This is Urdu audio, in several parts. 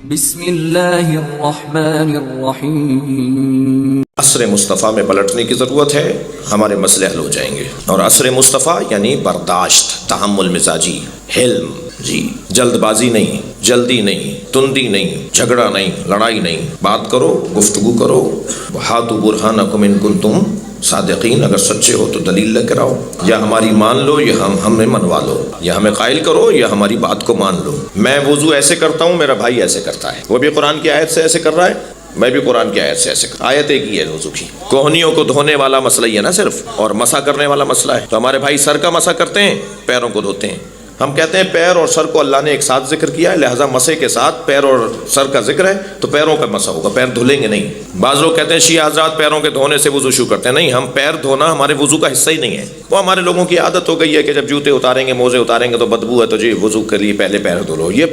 بسم اللہ الرحمن الرحیم۔ عصر مصطفیٰ میں پلٹنے کی ضرورت ہے، ہمارے مسئلے حل ہو جائیں گے۔ اور عصر مصطفیٰ یعنی برداشت، تحمل مزاجی، حلم، جلد بازی نہیں، جلدی نہیں، تندی نہیں، جھگڑا نہیں، لڑائی نہیں، بات کرو، گفتگو کرو۔ ہاتھو برہانکم ان کنتم صادقین، اگر سچے ہو تو دلیل لے کر آؤ، یا ہماری مان لو یا ہمیں منوا لو، یا ہمیں قائل کرو یا ہماری بات کو مان لو۔ میں وضو ایسے کرتا ہوں، میرا بھائی ایسے کرتا ہے، وہ بھی قرآن کی آیت سے ایسے کر رہا ہے، میں بھی قرآن کی آیت سے ایسے کرتا ہوں۔ آیت ایک ہی ہے وضو کی، کوہنیوں کو دھونے والا مسئلہ ہی ہے نا صرف، اور مسح کرنے والا مسئلہ ہے۔ تو ہمارے بھائی سر کا مسح کرتے ہیں، پیروں کو دھوتے ہیں۔ ہم کہتے ہیں پیر اور سر کو اللہ نے ایک ساتھ ذکر کیا ہے، لہٰذا مسح کے ساتھ پیر اور سر کا ذکر ہے تو پیروں کا مسح ہوگا، پیر دھلیں گے نہیں۔ بعض لوگ کہتے ہیں شیعہ حضرات پیروں کے دھونے سے وضو شروع کرتے ہیں، نہیں، ہم پیر دھونا ہمارے وضو کا حصہ ہی نہیں ہے۔ وہ ہمارے لوگوں کی عادت ہو گئی ہے کہ جب جوتے اتاریں گے، موزے اتاریں گے تو بدبو ہے، تو جی وضو کے لیے پہلے پیر دھو لو۔ یہ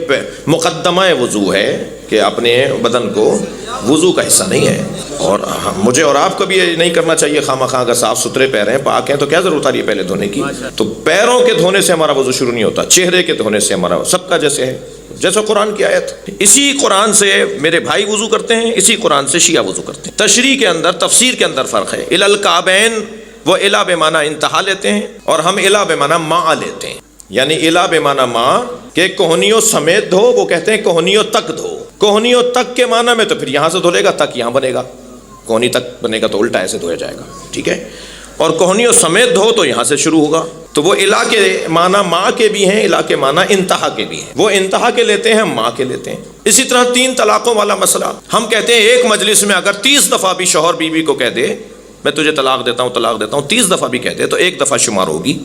مقدمہ وضو ہے کہ اپنے بدن کو وضو کا حصہ نہیں ہے۔ اور مجھے اور آپ کو بھی یہ نہیں کرنا چاہیے خواہ مخواہ، اگر صاف ستھرے پیر ہیں، پاک ہیں، تو کیا ضرورت آ رہی ہے پہلے دھونے کی؟ تو پیروں کے دھونے سے ہمارا وضو شروع نہیں ہوتا، چہرے کے دھونے سے ہمارا، سب کا جیسے ہے، جیسے قرآن کی آیت۔ اسی قرآن سے میرے بھائی وضو کرتے ہیں، اسی قرآن سے شیعہ وضو کرتے ہیں۔ تشریح کے اندر، تفسیر کے اندر فرق ہے۔ الی الکعبین، وہ الی بمعنی انتہا لیتے ہیں، اور ہم الی بمعنی ماء لیتے ہیں۔ یعنی الی بمعنی ماء کہ کوہنیوں سمیت دھو، وہ کہتے ہیں کوہنیوں تک دھو۔ کوہنیوں تک کے معنی میں تو پھر یہاں سے دھولے گا، تک یہاں بنے گا، کوہنی تک بنے گا تو الٹا ایسے دھویا جائے گا، ٹھیک ہے؟ اور کوہنیوں سمیت دھو تو یہاں سے شروع ہوگا۔ تو وہ الا کے معنی ماء کے بھی ہیں، الا کے معنی انتہا کے بھی ہیں۔ وہ انتہا کے لیتے ہیں، ہم ماء کے لیتے ہیں۔ اسی طرح 3 طلاقوں والا مسئلہ، ہم کہتے ہیں ایک مجلس میں اگر 30 دفعہ بھی شوہر بیوی کو کہہ دے میں تجھے طلاق دیتا ہوں، طلاق دیتا ہوں، 30 دفعہ بھی کہہ دے تو 1 دفعہ شمار ہوگی،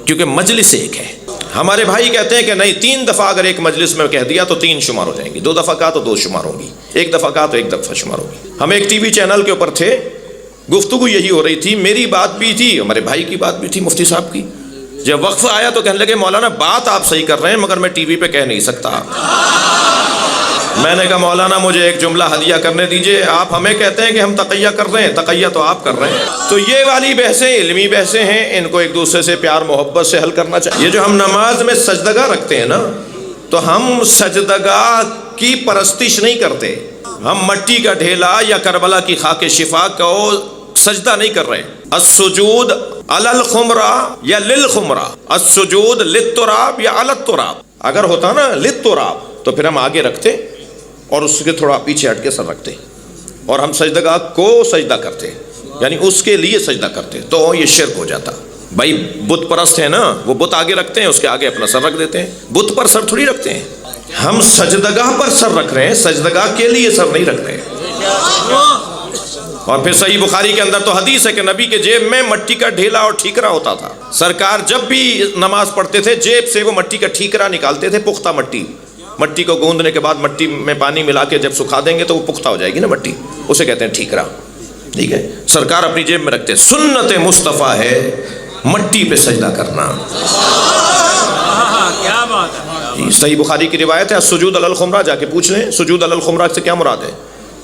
کیونکہ مجلس ایک ہے۔ ہمارے بھائی کہتے ہیں کہ نہیں، 3 دفعہ اگر ایک مجلس میں کہہ دیا تو 3 شمار ہو جائیں گی، 2 دفعہ کہا تو 2 شمار ہوں گی، 1 دفعہ کہا تو 1 دفعہ شمار ہوگی۔ ہم ایک ٹی وی چینل کے اوپر تھے، گفتگو یہی ہو رہی تھی، میری بات بھی تھی، ہمارے بھائی کی بات بھی تھی، مفتی صاحب کی۔ جب وقفہ آیا تو کہنے لگے مولانا بات آپ صحیح کر رہے ہیں مگر میں ٹی وی پہ کہہ نہیں سکتا۔ میں نے کہا مولانا مجھے ایک جملہ ہدیہ کرنے دیجئے، آپ ہمیں کہتے ہیں کہ ہم تقیہ کر رہے ہیں، تقیہ تو آپ کر رہے ہیں۔ تو یہ والی بحثیں علمی بحثیں ہیں، ان کو ایک دوسرے سے پیار محبت سے حل کرنا چاہیے۔ یہ جو ہم نماز میں سجدگاہ رکھتے ہیں نا، تو ہم سجدگاہ کی پرستش نہیں کرتے، ہم مٹی کا ڈھیلا یا کربلا کی خاک شفا کو سجدہ نہیں کر رہے۔ السجود علی الخمرہ یا للخمرہ، السجود للتراب یا علی التراب۔ اگر ہوتا نا للتراب تو پھر ہم آگے رکھتے اور اس کے تھوڑا پیچھے ہٹ کے سر رکھتے، اور ہم سجدگاہ کو سجدہ کرتے، یعنی اس کے لیے سجدہ کرتے، تو یہ شرک ہو جاتا۔ بھائی بت پرست ہیں نا، وہ بت آگے رکھتے ہیں، اس کے آگے اپنا سر رکھ دیتے ہیں، بت پر سر تھوڑی رکھتے ہیں۔ ہم سجدگاہ پر سر رکھ رہے ہیں، سجدگاہ کے لیے سر نہیں رکھ رہے۔ اور پھر صحیح بخاری کے اندر تو حدیث ہے کہ نبی کے جیب میں مٹی کا ڈھیلا اور ٹھیکرا ہوتا تھا۔ سرکار جب بھی نماز پڑھتے تھے جیب سے وہ مٹی کا ٹھیکرا نکالتے تھے، پختہ مٹی کو گوندنے کے بعد مٹی میں پانی ملا کے جب سکھا دیں گے تو وہ پختہ ہو جائے گی نا مٹی، اسے کہتے ہیں ٹھیکرا، ٹھیک ہے؟ سرکار اپنی جیب میں رکھتے۔ سنت مصطفیٰ ہے مٹی پہ سجدہ کرنا۔ کیا بات ہے! صحیح بخاری کی روایت ہے السجود علی الخمرہ، جا کے پوچھ لیں سجود علی الخمرہ سے کیا مراد ہے۔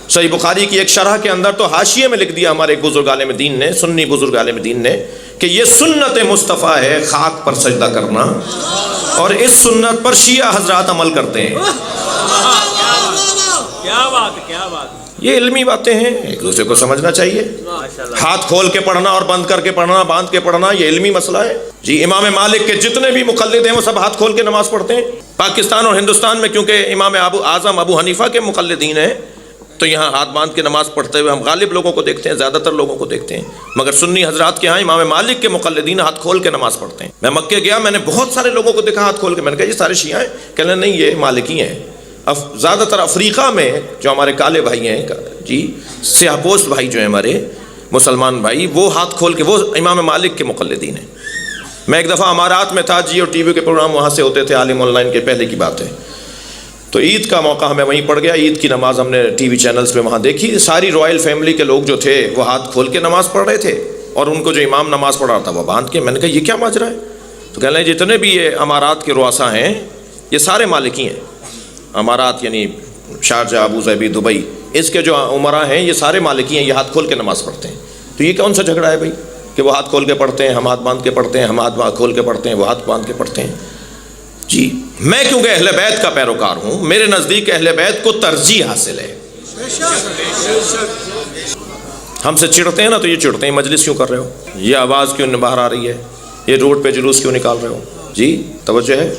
صحیح بخاری کی ایک شرح کے اندر تو حاشیے میں لکھ دیا ہمارے ایک بزرگ عالم دین نے، سنی بزرگ عالم دین نے، کہ یہ سنت مصطفیٰ ہے خاک پر سجدہ کرنا، اور اس سنت پر شیعہ حضرات عمل کرتے ہیں۔ کیا بات ہے، کیا بات ہے! یہ علمی باتیں ہیں، ایک دوسرے کو سمجھنا چاہیے۔ ہاتھ کھول کے پڑھنا اور بند کر کے پڑھنا، باندھ کے پڑھنا، یہ علمی مسئلہ ہے جی۔ امام مالک کے جتنے بھی مقلد ہیں وہ سب ہاتھ کھول کے نماز پڑھتے ہیں۔ پاکستان اور ہندوستان میں کیونکہ امام اعظم ابو حنیفہ کے مقلدین ہیں تو یہاں ہاتھ باندھ کے نماز پڑھتے ہوئے ہم غالب لوگوں کو دیکھتے ہیں، زیادہ تر لوگوں کو دیکھتے ہیں، مگر سنی حضرات کے ہاں امام مالک کے مقلدین ہاتھ کھول کے نماز پڑھتے ہیں۔ میں مکے گیا، میں نے بہت سارے لوگوں کو دیکھا ہاتھ کھول کے، میں نے کہا یہ سارے شیعہ ہیں؟ کہنے نہیں یہ مالکی ہیں۔ زیادہ تر افریقہ میں جو ہمارے کالے بھائی ہیں جی، سیاہ پوست بھائی جو ہیں ہمارے مسلمان بھائی، وہ ہاتھ کھول کے وہ امام مالک کے مقلدین ہیں۔ میں ایک دفعہ امارات میں تھا، جیو ٹی وی کے پروگرام وہاں سے ہوتے تھے، عالم آن لائن کے، پہلے کی بات ہے، تو عید کا موقع ہمیں وہیں پڑ گیا، عید کی نماز ہم نے ٹی وی چینلز پہ وہاں دیکھی، ساری رائل فیملی کے لوگ جو تھے وہ ہاتھ کھول کے نماز پڑھ رہے تھے، اور ان کو جو امام نماز پڑھ رہا تھا وہ باندھ کے۔ میں نے کہا یہ کیا ماجرا ہے؟ تو کہنے لگے جتنے بھی یہ امارات کے رؤسا ہیں یہ سارے مالکی ہیں۔ امارات یعنی شارجہ، ابو ظبی، دبئی، اس کے جو عمرا ہیں یہ سارے مالکی ہیں، یہ ہاتھ کھول کے نماز پڑھتے ہیں۔ تو یہ کون سا جھگڑا ہے بھائی کہ وہ ہاتھ کھول کے پڑھتے ہیں، ہم ہاتھ باندھ کے پڑھتے ہیں، ہم ہاتھ کھول کے پڑھتے ہیں، وہ ہاتھ باندھ کے پڑھتے ہیں؟ جی میں کیونکہ اہل بیت کا پیروکار ہوں، میرے نزدیک اہل بیت کو ترجیح حاصل ہے۔ ہم سے چڑھتے ہیں نا تو یہ چڑھتے ہیں مجلس کیوں کر رہے ہو، یہ آواز کیوں باہر آ رہی ہے، یہ روڈ پہ جلوس کیوں نکال رہے ہو؟ جی توجہ ہے،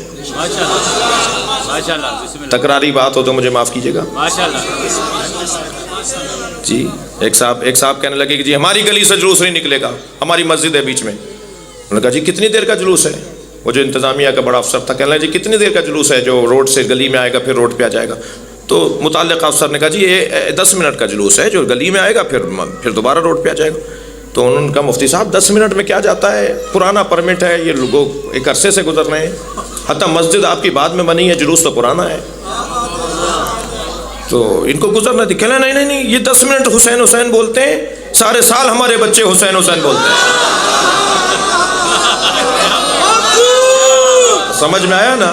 تکراری بات ہو تو مجھے معاف کیجیے گا۔ جی ایک صاحب کہنے لگے کہ جی ہماری گلی سے جلوس نہیں نکلے گا، ہماری مسجد ہے بیچ میں۔ انہوں نے کہا جی کتنی دیر کا جلوس ہے؟ وہ جو انتظامیہ کا بڑا افسر تھا کہنے لگا جی کتنی دیر کا جلوس ہے جو روڈ سے گلی میں آئے گا پھر روڈ پہ آ جائے گا؟ تو متعلقہ افسر نے کہا جی یہ 10 منٹ کا جلوس ہے، جو گلی میں آئے گا پھر دوبارہ روڈ پہ آ جائے گا۔ تو انہوں نے کہا مفتی صاحب 10 منٹ میں کیا جاتا ہے، پرانا پرمٹ ہے، یہ لوگوں ایک عرصے سے گزر رہے ہیں، حتیٰ مسجد آپ کی بعد میں بنی ہے، جلوس تو پرانا ہے، تو ان کو گزرنا تھی۔ کہنا نہیں یہ 10 منٹ حسین حسین بولتے ہیں، سارے سال ہمارے بچے حسین حسین بولتے ہیں۔ سمجھ میں آیا نا؟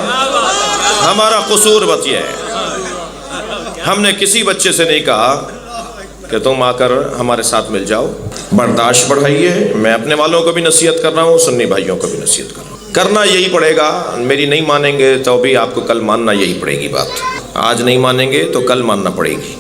ہمارا قصور بس یہ ہے، ہم نے کسی بچے سے نہیں کہا کہ تم آ کر ہمارے ساتھ مل جاؤ، برداشت بڑھائیے۔ میں اپنے والوں کو بھی نصیحت کر رہا ہوں، سنی بھائیوں کو بھی نصیحت کر رہا ہوں، کرنا یہی پڑے گا۔ میری نہیں مانیں گے تو بھی آپ کو کل ماننا یہی پڑے گی بات، آج نہیں مانیں گے تو کل ماننا پڑے گی۔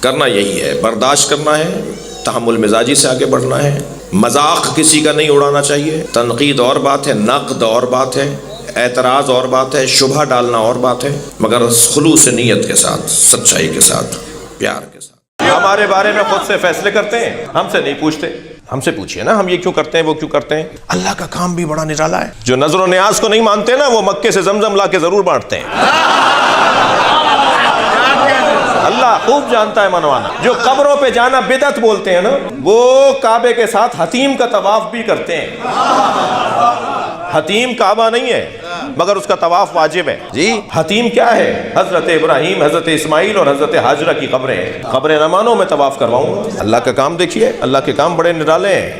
کرنا یہی ہے، برداشت کرنا ہے، تحمل مزاجی سے آگے بڑھنا ہے، مذاق کسی کا نہیں اڑانا چاہیے۔ تنقید اور بات ہے، نقد اور بات ہے، اعتراض اور بات ہے، شبہ ڈالنا اور بات ہے، مگر خلوص نیت کے ساتھ، سچائی کے ساتھ، پیار کے ساتھ۔ ہمارے بارے میں خود سے فیصلے کرتے ہیں، ہم سے نہیں پوچھتے۔ ہم سے پوچھئے نا ہم یہ کیوں کرتے ہیں وہ کیوں کرتے ہیں۔ اللہ کا کام بھی بڑا نرالا ہے۔ جو نظر و نیاز کو نہیں مانتے نا وہ مکے سے زمزم لا کے ضرور بانٹتے ہیں۔ اللہ خوب جانتا ہے منوانا۔ جو قبروں پہ جانا بدعت بولتے ہیں نا، وہ کعبے کے ساتھ حتیم کا طواف بھی کرتے ہیں۔ حتیم کعبہ نہیں ہے مگر اس کا طواف واجب ہے۔ جی حتیم کیا ہے؟ حضرت ابراہیم، حضرت اسماعیل اور حضرت ہاجرہ کی قبریں ہیں۔ قبر نہ مانو میں طواف کرواؤں گا۔ اللہ کا کام دیکھیے، اللہ کے کام بڑے نرالے ہیں۔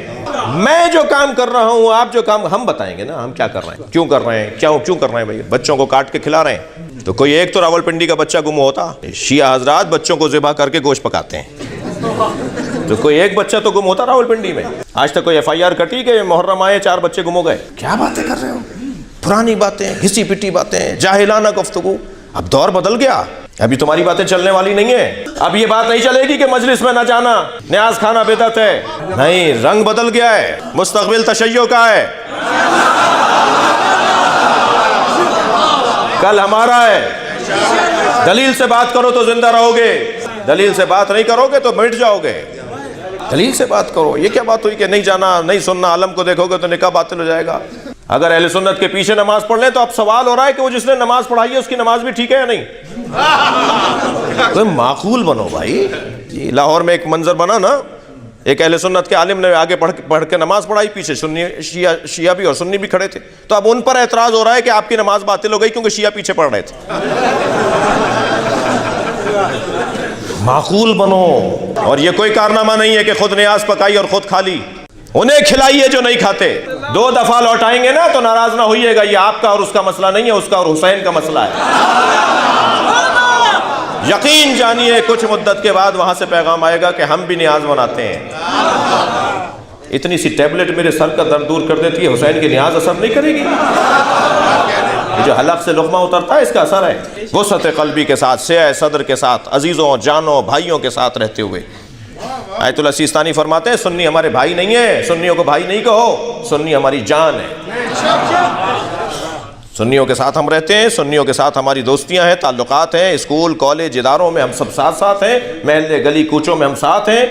میں جو کام کر رہا ہوں، آپ جو کام، ہم بتائیں گے نا ہم کیا کر رہے ہیں، کیوں کر رہے ہیں، کیوں کر رہے ہیں۔ بھائی بچوں کو کاٹ کے کھلا رہے ہیں تو کوئی ایک تو راولپنڈی کا بچہ گم ہوتا۔ شیعہ حضرات بچوں کو ذبح کر کے گوشت پکاتے ہیں، تو کوئی ایک بچہ تو گم ہوتا راولپنڈی میں۔ آج تک کوئی FIR کٹی کہ محرم آئے 4 بچے گم ہو گئے؟ کیا باتیں کر رہے ہو، پرانی باتیں، گھسی پٹی باتیں، جاہلانہ گفتگو۔ اب دور بدل گیا، ابھی تمہاری باتیں چلنے والی نہیں ہیں۔ اب یہ بات نہیں چلے گی کہ مجلس میں نہ جانا، نیاز کھانا بدعت ہے، نہیں، رنگ بدل گیا ہے، مستقبل تشیع کا ہے، کل ہمارا ہے۔ دلیل سے بات کرو تو زندہ رہو گے، دلیل سے بات نہیں کرو گے تو مٹ جاؤ گے۔ دلیل سے بات کرو۔ یہ کیا بات ہوئی کہ نہیں جانا، نہیں سننا، عالم کو دیکھو گے تو نکاح باطل ہو جائے گا۔ اگر اہل سنت کے پیچھے نماز پڑھ لیں تو اب سوال ہو رہا ہے کہ وہ جس نے نماز پڑھائی ہے اس کی نماز بھی ٹھیک ہے یا نہیں؟ تو معقول بنو بھائی۔ جی لاہور میں ایک منظر بنا نا، ایک اہل سنت کے عالم نے آگے پڑھ کے نماز پڑھائی، پیچھے سنی شیعہ بھی اور سنی بھی کھڑے تھے، تو اب ان پر اعتراض ہو رہا ہے کہ آپ کی نماز باطل ہو گئی کیونکہ شیعہ پیچھے پڑھ رہے تھے۔ معقول بنو۔ اور یہ کوئی کارنامہ نہیں ہے کہ خود نیاز پکائی اور خود کھا لی، انہیں کھلائیے جو نہیں کھاتے۔ 2 دفعہ لوٹائیں گے نا تو ناراض نہ ہوئیے گا، یہ آپ کا اور اس کا مسئلہ نہیں ہے، اس کا اور حسین کا مسئلہ ہے۔ یقین جانیے کچھ مدت کے بعد وہاں سے پیغام آئے گا کہ ہم بھی نیاز مناتے ہیں۔ اتنی سی ٹیبلٹ میرے سر کا درد دور کر دیتی ہے، حسین کی نیاز اثر نہیں کرے گی؟ جو حلق سے لقمہ اترتا ہے اس کا اثر ہے۔ وسعت قلبی کے ساتھ، سعہ صدر کے ساتھ، عزیزوں جانوں بھائیوں کے ساتھ رہتے ہوئے۔ آیت اللہ سیستانی فرماتے ہیں سنی ہمارے بھائی نہیں ہیں، سنیوں کو بھائی نہیں کہو، سنی ہماری جان ہے۔ سنیوں کے ساتھ ہم رہتے ہیں، سنیوں کے ساتھ ہماری دوستیاں ہیں، تعلقات ہیں، اسکول کالج اداروں میں ہم سب ساتھ ہیں، محلے گلی کوچوں میں ہم ساتھ ہیں۔